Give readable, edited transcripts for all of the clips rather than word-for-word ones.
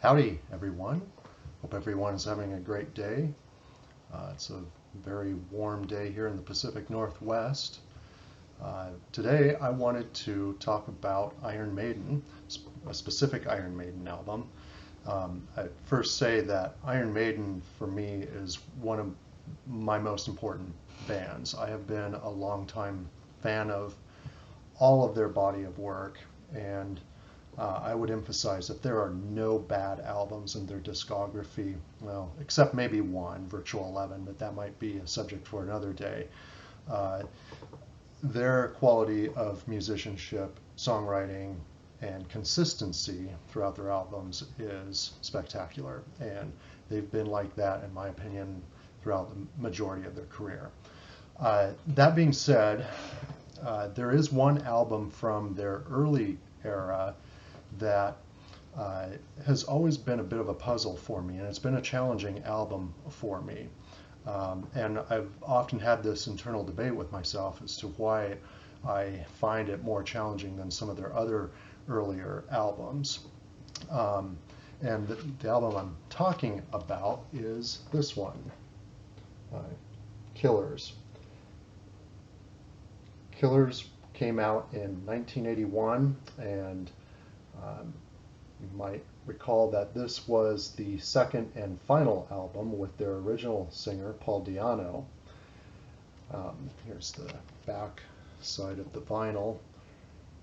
Howdy, everyone. Hope everyone is having a great day. It's a very warm day here in the Pacific Northwest. Today I wanted to talk about Iron Maiden, a specific Iron Maiden album. I'd first say that Iron Maiden for me is one of my most important bands. I have been a longtime fan of all of their body of work, and I would emphasize that there are no bad albums in their discography, well, except maybe one, Virtual 11, but that might be a subject for another day. Their quality of musicianship, songwriting, and consistency throughout their albums is spectacular, and they've been like that, in my opinion, throughout the majority of their career. That being said, there is one album from their early era that has always been a bit of a puzzle for me, and it's been a challenging album for me. And I've often had this internal debate with myself as to why I find it more challenging than some of their other earlier albums. And the album I'm talking about is this one, Killers. Killers came out in 1981, and you might recall that this was the second and final album with their original singer, Paul Di'Anno. Here's the back side of the vinyl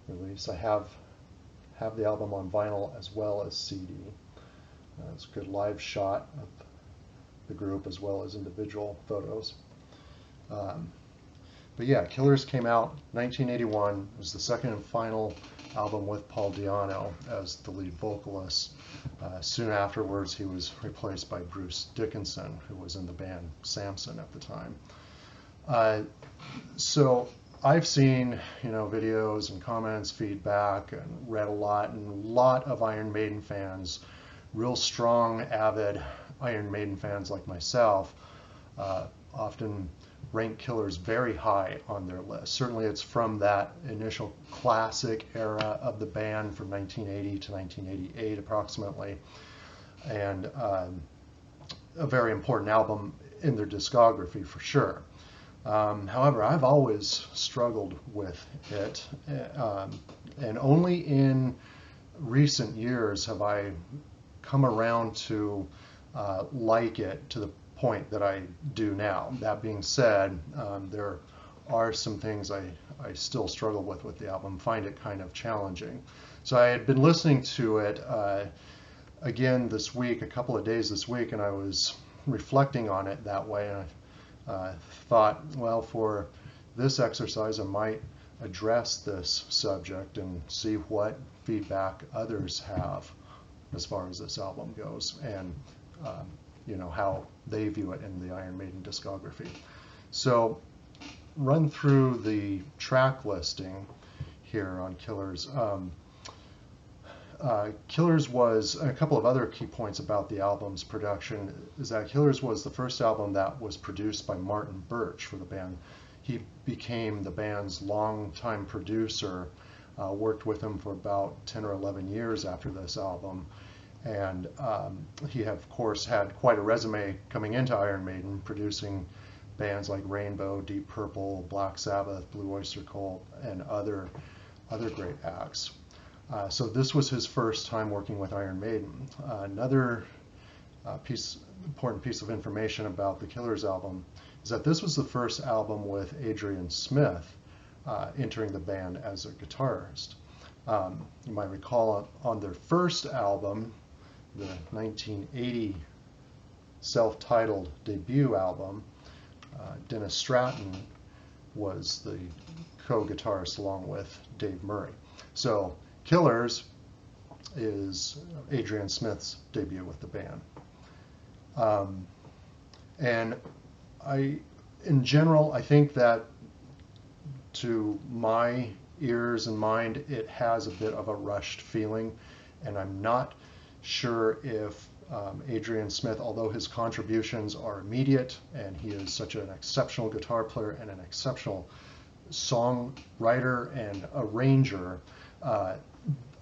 release. I have the album on vinyl as well as CD. It's a good live shot of the group as well as individual photos. But yeah, Killers came out 1981. It was the second and final album with Paul Di'Anno as the lead vocalist. Soon afterwards, he was replaced by Bruce Dickinson, who was in the band Samson at the time. So I've seen, videos and comments, feedback, and read a lot, and a lot of Iron Maiden fans, real strong, avid Iron Maiden fans like myself, often rank Killers very high on their list. Certainly it's from that initial classic era of the band from 1980 to 1988 approximately, and a very important album in their discography for sure. However, I've always struggled with it, and only in recent years have I come around to like it to the point that I do now. That being said, there are some things I still struggle with the album, find it kind of challenging. So I had been listening to it again this week, a couple of days this week, and I was reflecting on it that way, and I thought, well, for this exercise I might address this subject and see what feedback others have as far as this album goes, and how they view it in the Iron Maiden discography. So run through the track listing here on Killers. Killers was, a couple of other key points about the album's production is that Killers was the first album that was produced by Martin Birch for the band. He became the band's longtime producer, worked with him for about 10 or 11 years after this album. And he, of course, had quite a resume coming into Iron Maiden, producing bands like Rainbow, Deep Purple, Black Sabbath, Blue Oyster Cult, and other great acts. So this was his first time working with Iron Maiden. Another important piece of information about the Killers album is that this was the first album with Adrian Smith entering the band as a guitarist. You might recall on their first album, the 1980 self-titled debut album, Dennis Stratton was the co-guitarist along with Dave Murray. So Killers is Adrian Smith's debut with the band. And in general, I think that to my ears and mind, it has a bit of a rushed feeling, and I'm not sure if Adrian Smith, although his contributions are immediate and he is such an exceptional guitar player and an exceptional songwriter and arranger, a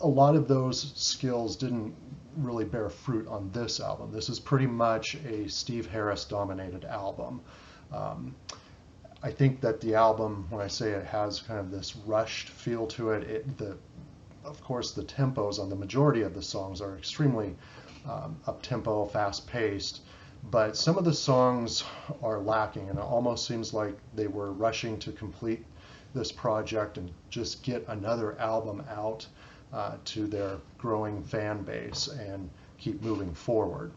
lot of those skills didn't really bear fruit on this album. This is pretty much a Steve Harris dominated album. I think that the album, when I say it has kind of this rushed feel to it, of course the tempos on the majority of the songs are extremely up-tempo, fast-paced, but some of the songs are lacking, and it almost seems like they were rushing to complete this project and just get another album out to their growing fan base and keep moving forward.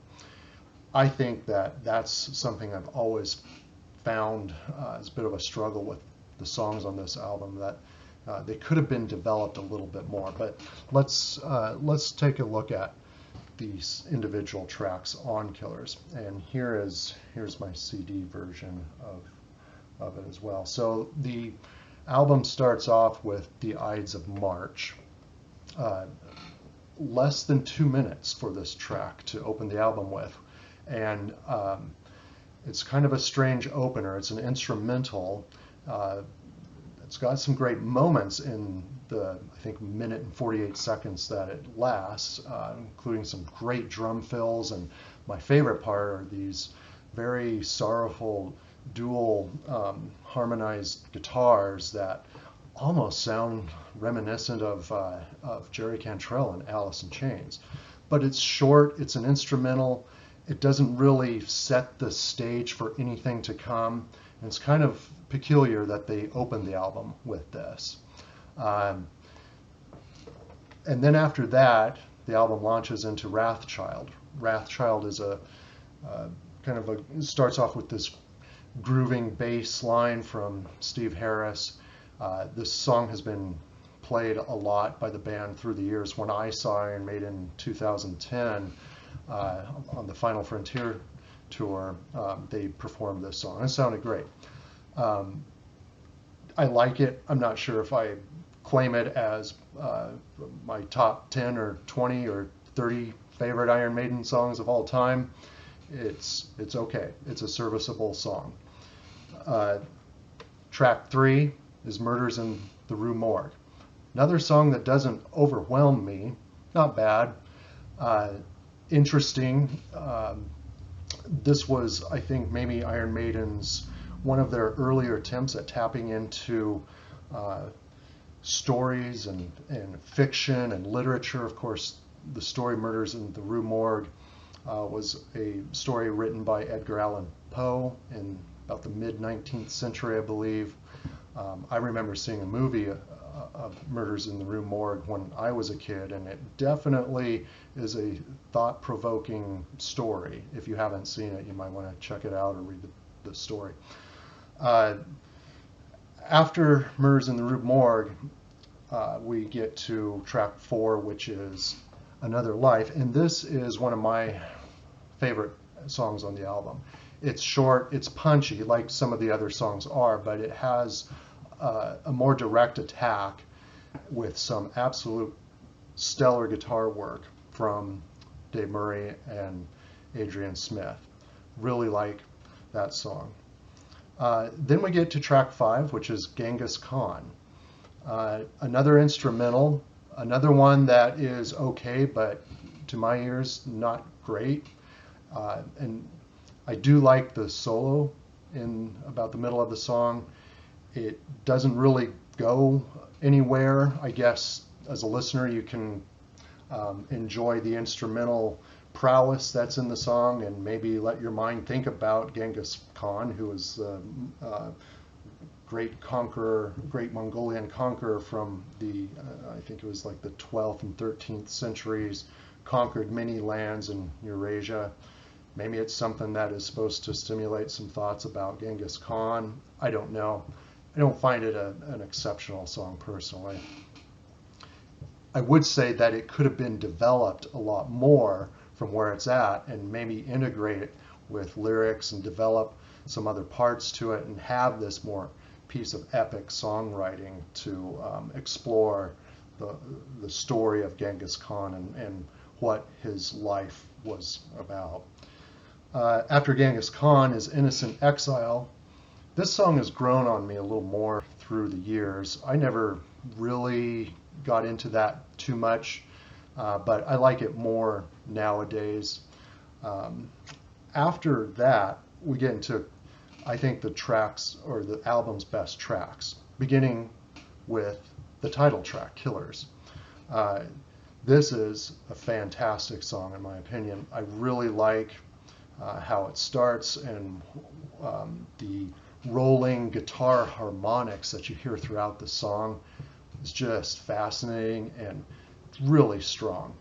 I think that that's something I've always found as a bit of a struggle with the songs on this album, that they could have been developed a little bit more. But let's take a look at these individual tracks on Killers, and here's my CD version of it as well. So the album starts off with The Ides of March. Less than 2 minutes for this track to open the album with, and it's kind of a strange opener. It's an instrumental. It's got some great moments in the, I think, minute and 48 seconds that it lasts, including some great drum fills. And my favorite part are these very sorrowful dual harmonized guitars that almost sound reminiscent of Jerry Cantrell and Alice in Chains. But it's short, it's an instrumental, it doesn't really set the stage for anything to come. And it's kind of peculiar that they opened the album with this. And then after that, the album launches into Wrathchild. Wrathchild is starts off with this grooving bass line from Steve Harris. This song has been played a lot by the band through the years. When I saw Iron Maiden in 2010 on the Final Frontier tour, they performed this song. It sounded great. I like it. I'm not sure if I claim it as my top 10 or 20 or 30 favorite Iron Maiden songs of all time. It's okay. It's a serviceable song. Track 3 is Murders in the Rue Morgue. Another song that doesn't overwhelm me. Not bad. Interesting. This was, I think, maybe Iron Maiden's one of their earlier attempts at tapping into stories and fiction and literature. Of course, the story Murders in the Rue Morgue was a story written by Edgar Allan Poe in about the mid-19th century, I believe. I remember seeing a movie of Murders in the Rue Morgue when I was a kid, and it definitely is a thought-provoking story. If you haven't seen it, you might want to check it out or read the story. After Murders in the Rue Morgue, we get to track 4, which is Another Life, and this is one of my favorite songs on the album. It's short, it's punchy, like some of the other songs are, but it has a more direct attack with some absolute stellar guitar work from Dave Murray and Adrian Smith. Really like that song. Then we get to track 5, which is Genghis Khan. Another instrumental, another one that is okay, but to my ears, not great. And I do like the solo in about the middle of the song. It doesn't really go anywhere. I guess as a listener, you can enjoy the instrumental prowess that's in the song and maybe let your mind think about Genghis Khan, who was the great conqueror, great Mongolian conqueror from the, I think it was like the 12th and 13th centuries, conquered many lands in Eurasia. Maybe it's something that is supposed to stimulate some thoughts about Genghis Khan. I don't know. I don't find it an exceptional song personally. I would say that it could have been developed a lot more from where it's at and maybe integrate it with lyrics and develop some other parts to it and have this more piece of epic songwriting to explore the story of Genghis Khan and what his life was about. After Genghis Khan is Innocent Exile. This song has grown on me a little more through the years. I never really got into that too much, but I like it more nowadays. After that, we get into, I think, the tracks, or the album's best tracks, beginning with the title track, Killers. This is a fantastic song, in my opinion. I really like how it starts, and the rolling guitar harmonics that you hear throughout the song is just fascinating and really strong.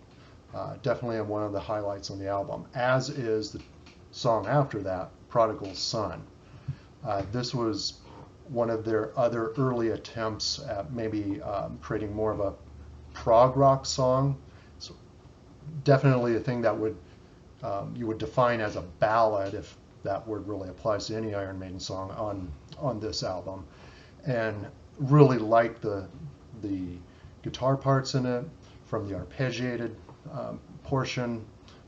Definitely one of the highlights on the album, as is the song after that, Prodigal Son. This was one of their other early attempts at maybe creating more of a prog rock song. So definitely a thing that would you would define as a ballad, if that word really applies to any Iron Maiden song on this album. And really like the guitar parts in it, from the arpeggiated portion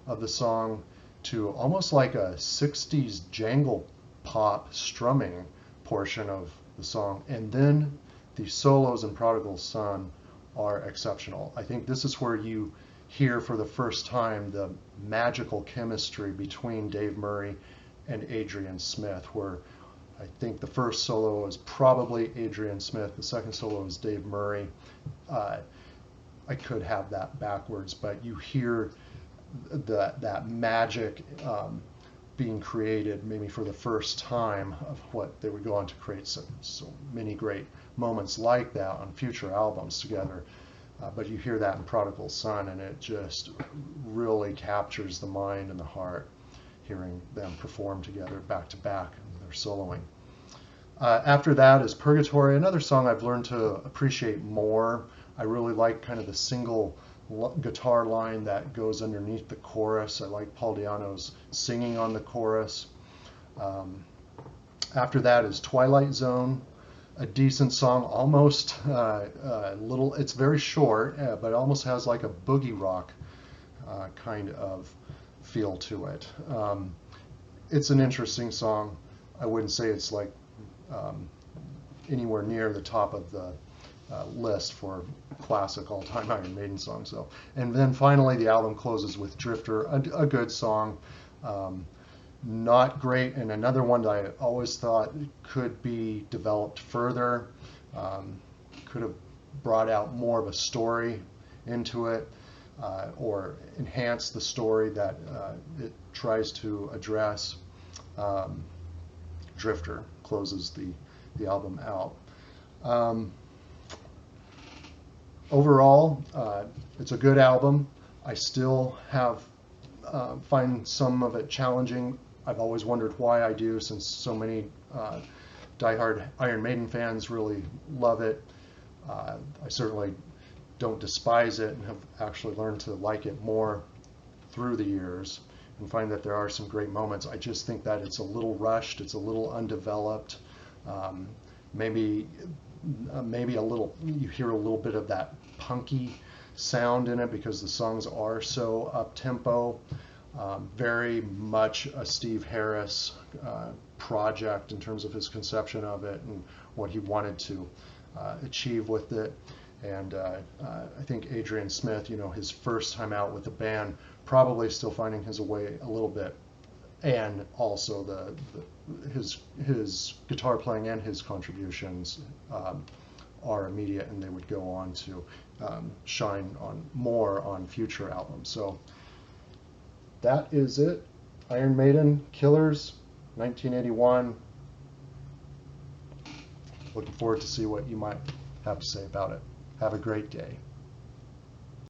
of the song to almost like a 60s jangle pop strumming portion of the song. And then the solos in Prodigal Son are exceptional. I think this is where you hear for the first time the magical chemistry between Dave Murray and Adrian Smith, where I think the first solo is probably Adrian Smith, the second solo is Dave Murray. I could have that backwards, but you hear that magic being created maybe for the first time of what they would go on to create so many great moments like that on future albums together. But you hear that in Prodigal Son, and it just really captures the mind and the heart, hearing them perform together back to back, their soloing. After that is Purgatory, another song I've learned to appreciate more. I really like kind of the single guitar line that goes underneath the chorus. I like Paul Di'Anno's singing on the chorus. After that is Twilight Zone, a decent song, almost little. It's very short, but almost has like a boogie rock kind of feel to it. It's an interesting song. I wouldn't say it's like anywhere near the top of the list for classic all-time Iron Maiden songs, though. And then finally, the album closes with Drifter, a good song. Not great, and another one that I always thought could be developed further. Could have brought out more of a story into it, or enhanced the story that it tries to address. Drifter closes the album out. Overall, it's a good album. I still find some of it challenging. I've always wondered why I do, since so many diehard Iron Maiden fans really love it. I certainly don't despise it, and have actually learned to like it more through the years, and find that there are some great moments. I just think that it's a little rushed, it's a little undeveloped. Maybe a little, you hear a little bit of that punky sound in it because the songs are so up-tempo. Very much a Steve Harris project in terms of his conception of it and what he wanted to achieve with it. And I think Adrian Smith, his first time out with the band, probably still finding his way a little bit. And also his guitar playing and his contributions are immediate, and they would go on to shine more on future albums. So that is it. Iron Maiden, Killers, 1981. Looking forward to see what you might have to say about it. Have a great day.